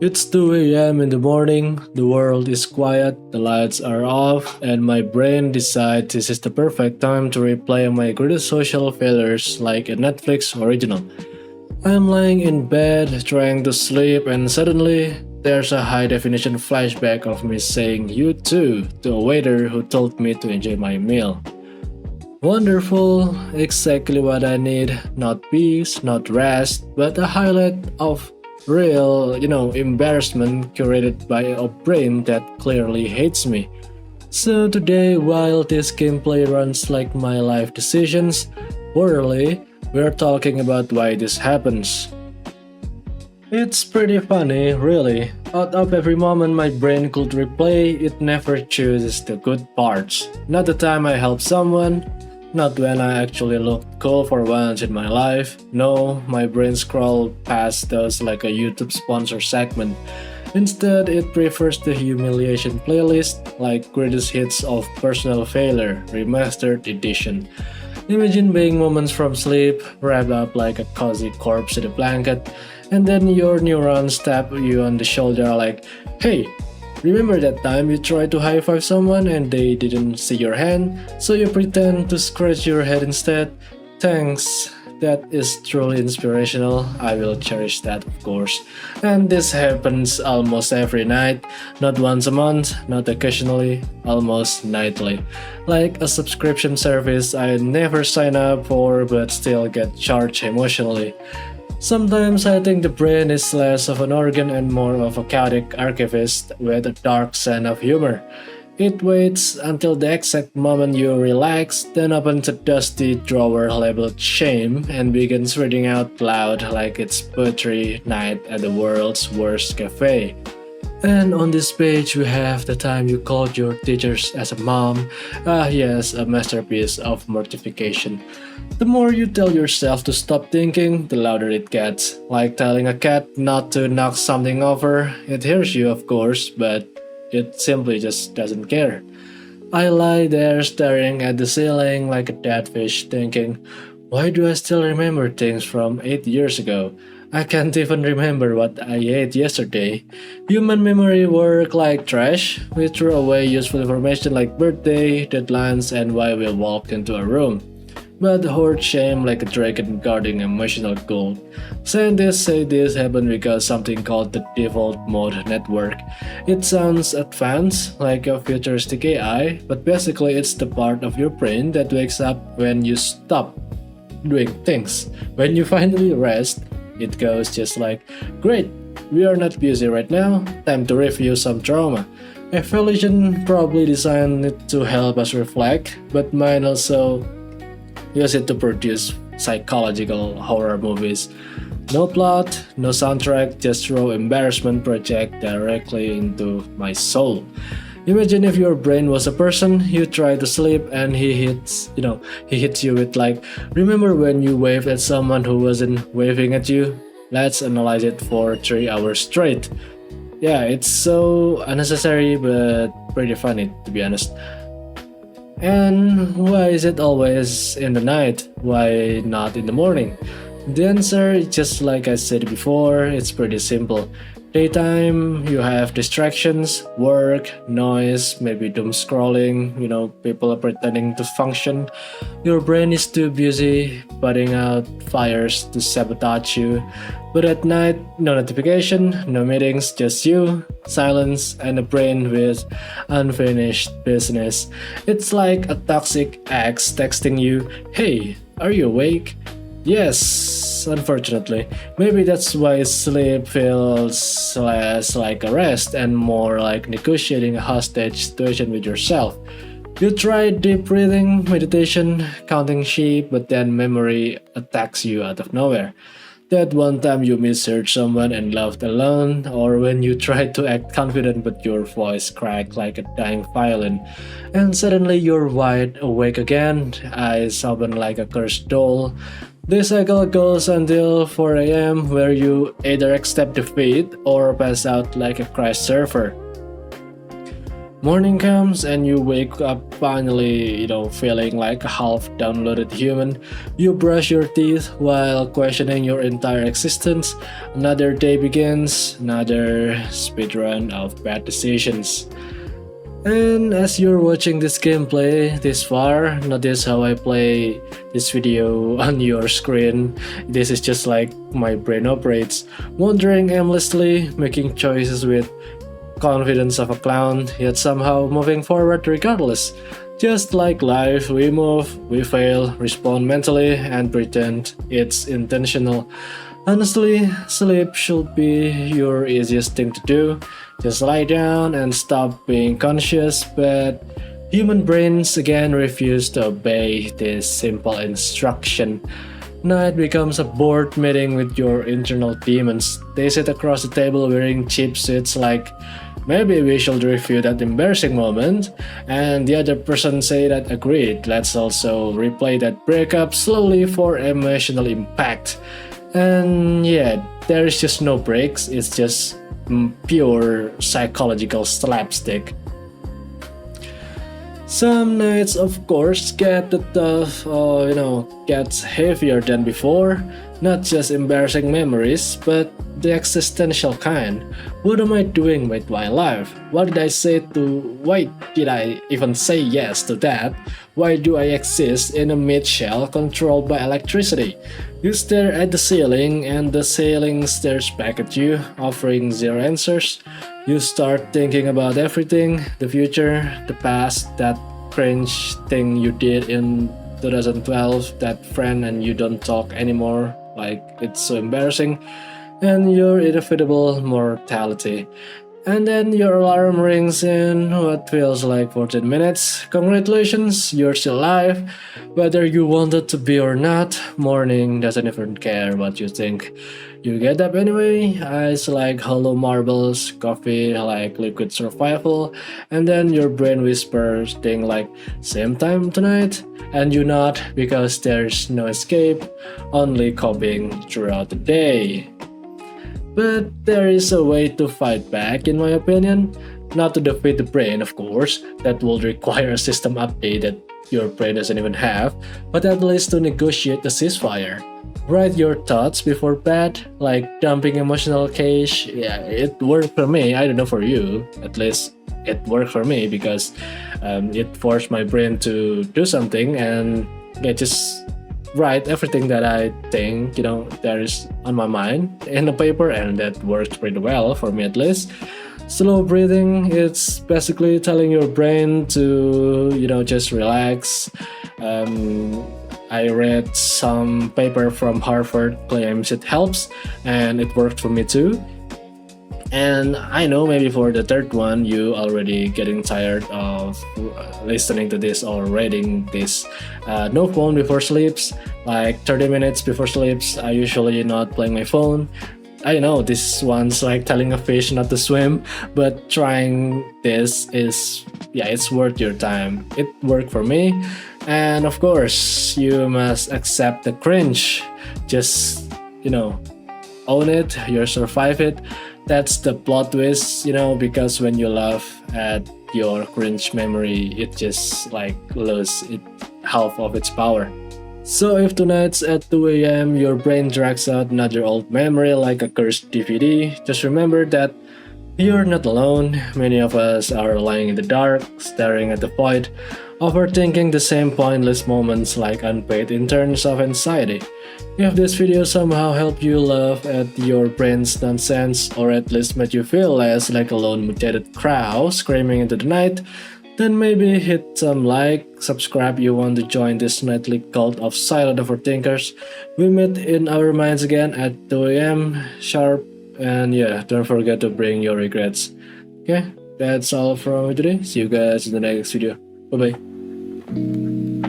It's 2 a.m. in the morning, the world is quiet, the lights are off, and my brain decides this is the perfect time to replay my greatest social failures like a Netflix original. I'm lying in bed trying to sleep, and suddenly there's a high definition flashback of me saying you too to a waiter who told me to enjoy my meal. Wonderful, exactly what I need. Not peace, not rest, but a highlight of real, embarrassment curated by a brain that clearly hates me. So today, while this gameplay runs like my life decisions, orally, we're talking about why this happens. It's pretty funny, really. Out of every moment my brain could replay, it never chooses the good parts. Not the time I helped someone, not when I actually looked cool for once in my life. No, my brain scrolled past those like a YouTube sponsor segment. Instead, it prefers the humiliation playlist like greatest hits of personal failure, remastered edition. Imagine being moments from sleep, wrapped up like a cozy corpse in a blanket, and then your neurons tap you on the shoulder like, hey, remember that time you tried to high five someone and they didn't see your hand, so you pretend to scratch your head instead? Thanks. That is truly inspirational. I will cherish that, of course. And this happens almost every night, not once a month, not occasionally, almost nightly. Like a subscription service I never sign up for but still get charged emotionally. Sometimes I think the brain is less of an organ and more of a chaotic archivist with a dark sense of humor. It waits until the exact moment you relax, then opens a dusty drawer labeled shame and begins reading out loud like it's poetry night at the world's worst cafe. And on this page, we have the time you called your teachers as a mom. Ah, yes, a masterpiece of mortification. The more you tell yourself to stop thinking, the louder it gets. Like telling a cat not to knock something over. It hears you, of course, but it simply just doesn't care. I lie there staring at the ceiling like a dead fish, thinking, why do I still remember things from 8 years ago? I can't even remember what I ate yesterday. Human memory work like trash. We throw away useful information like birthday, deadlines, and why we walked into a room. But hoard shame like a dragon guarding emotional gold. Scientists say this happened because something called the default mode network. It sounds advanced, like a futuristic AI, but basically it's the part of your brain that wakes up when you stop doing things. When you finally rest, it goes just like, great, we are not busy right now, time to review some trauma. Evolution probably designed it to help us reflect, but mine also use it to produce psychological horror movies. No plot, no soundtrack, just raw embarrassment project directly into my soul. Imagine if your brain was a person, you try to sleep and he hits you with like, remember when you waved at someone who wasn't waving at you? Let's analyze it for 3 hours straight. Yeah, it's so unnecessary but pretty funny to be honest. And why is it always in the night? Why not in the morning? The answer, just like I said before, it's pretty simple. Daytime, you have distractions, work, noise, maybe doom scrolling, people are pretending to function. Your brain is too busy putting out fires to sabotage you. But at night, no notification, no meetings, just you, silence, and a brain with unfinished business. It's like a toxic ex texting you, hey, are you awake? Yes, unfortunately. Maybe that's why sleep feels less like a rest and more like negotiating a hostage situation with yourself. You try deep breathing, meditation, counting sheep, but then memory attacks you out of nowhere. That one time you misheard someone and laughed alone, or when you tried to act confident but your voice cracked like a dying violin, and suddenly you're wide awake again, eyes open like a cursed doll. This cycle goes until 4 a.m., where you either accept defeat or pass out like a crashed server. Morning comes and you wake up finally, feeling like a half downloaded human. You brush your teeth while questioning your entire existence. Another day begins, another speedrun of bad decisions. And as you're watching this gameplay this far, notice how I play this video on your screen. This is just like my brain operates, wandering aimlessly, making choices with confidence of a clown, yet somehow moving forward regardless. Just like life, we move, we fail, respond mentally, and pretend it's intentional. Honestly, sleep should be your easiest thing to do. Just lie down and stop being conscious, but human brains again refuse to obey this simple instruction. Night becomes a board meeting with your internal demons. They sit across the table wearing cheap suits like, maybe we should review that embarrassing moment, and the other person say that agreed, let's also replay that breakup slowly for emotional impact. And yeah, there is just no breaks, it's just pure psychological slapstick. Some nights, of course, get the tough, gets heavier than before. Not just embarrassing memories, but the existential kind. What am I doing with my life? What did I say to? Why did I even say yes to that? Why do I exist in a mid shell controlled by electricity? You stare at the ceiling, and the ceiling stares back at you, offering zero answers. You start thinking about everything, the future, the past, that cringe thing you did in 2012, that friend and you don't talk anymore, like it's so embarrassing, and your inevitable mortality. And then your alarm rings in what feels like 14 minutes. Congratulations, you're still alive. Whether you wanted to be or not, morning doesn't even care what you think. You get up anyway, eyes like hollow marbles, coffee like liquid survival, and then your brain whispers things like, same time tonight? And you nod because there's no escape, only coping throughout the day. But there is a way to fight back, in my opinion. Not to defeat the brain, of course, that will require a system update that your brain doesn't even have, but at least to negotiate a ceasefire. Write your thoughts before bed, like dumping emotional cash. Yeah, it worked for me. I don't know for you. At least it worked for me because it forced my brain to do something and just write everything that I think, there is on my mind in a paper, and that worked pretty well for me at least. Slow breathing, it's basically telling your brain to, just relax. I read some paper from Harvard claims it helps, and it worked for me too. And I know maybe for the third one, you already getting tired of listening to this or reading this. No phone before sleeps, like 30 minutes before sleeps. I usually not playing my phone. I know this one's like telling a fish not to swim, but trying this is, yeah, it's worth your time. It worked for me. And of course, you must accept the cringe. Just, own it, you survive it. That's the plot twist, because when you laugh at your cringe memory, it just like loses half of its power. So if tonight's at 2 a.m. your brain drags out another old memory like a cursed DVD, just remember that you're not alone. Many of us are lying in the dark, staring at the void, overthinking the same pointless moments like unpaid interns of anxiety. If this video somehow helped you laugh at your brain's nonsense, or at least made you feel less like a lone mutated crow screaming into the night, then maybe hit some like, subscribe you want to join this nightly cult of silent overthinkers. We meet in our minds again at 2 a.m. sharp, and yeah, don't forget to bring your regrets. Okay, that's all from me today. See you guys in the next video. Bye bye.